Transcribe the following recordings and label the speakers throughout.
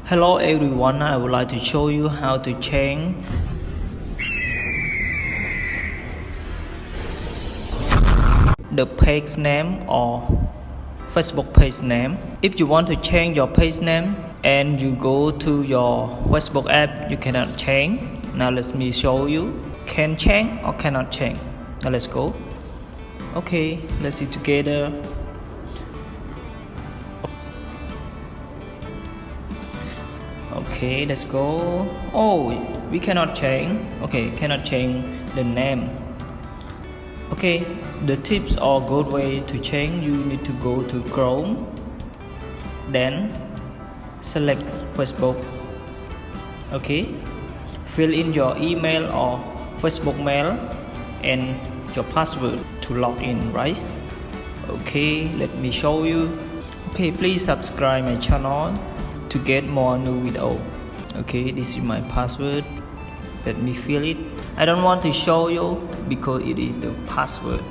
Speaker 1: Hello everyone, I would like to show you how to change the page name or Facebook page name. If you want to change your page name and you go to your Facebook app, you cannot change. Now let me show you. Can change or cannot change. Now let's go. Okay, let's see together. Okay, let's go. Oh, we cannot change. Okay, cannot change the name. Okay, the tips or good way to change, you need to go to Chrome, then select Facebook. Okay, fill in your email or Facebook mail and your password to log in, right? Okay, let me show you. Okay, please subscribe my channel to get more new video. Okay, this is my password. Let me fill it. I don't want to show you because it is the password.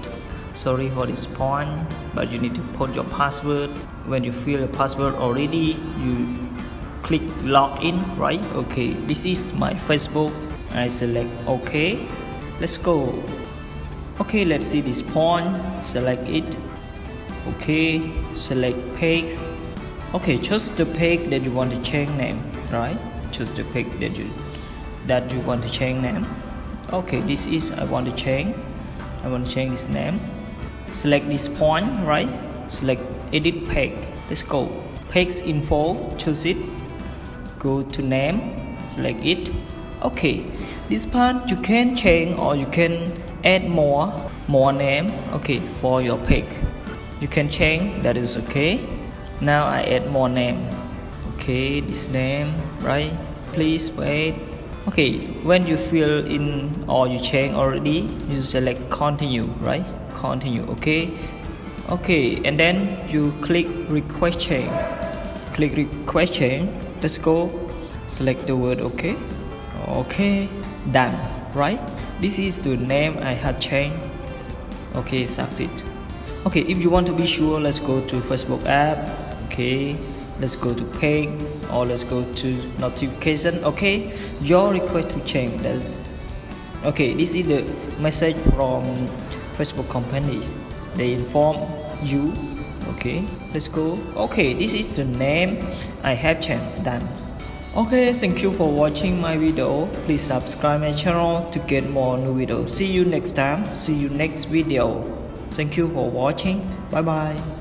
Speaker 1: Sorry for this point, but you need to put your password. When you fill the password already, you click login, right? Okay, this is my Facebook. I select OK. Let's go. Okay, let's see this point. Select it. Okay, select page. Okay, choose the page that you want to change name, right? Choose the page that you want to change name. Okay, this is I want to change this name. Select this point, right? Select edit page. Let's go. Page info, choose it. Go to name, select it. Okay, this part you can change or you can add more name. Okay, for your page you can change, that is okay. Now I add more name. Okay, this name, right? Please wait. Okay, when you fill in or you change already, you select continue, right? Continue. Okay, and then you click request change. Click request change. Let's go. Select the word okay. Okay, dance, right? This is the name I have changed. Okay, succeed. Okay, if you want to be sure, let's go to Facebook app. Okay, let's go to page or let's go to notification. Okay, your request to change. That's okay. This is the message from Facebook company. They inform you. Okay, let's go. Okay, this is the name I have changed. Dance. Okay, thank you for watching my video. Please subscribe my channel to get more new videos. See you next time. See you next video. Thank you for watching. Bye bye.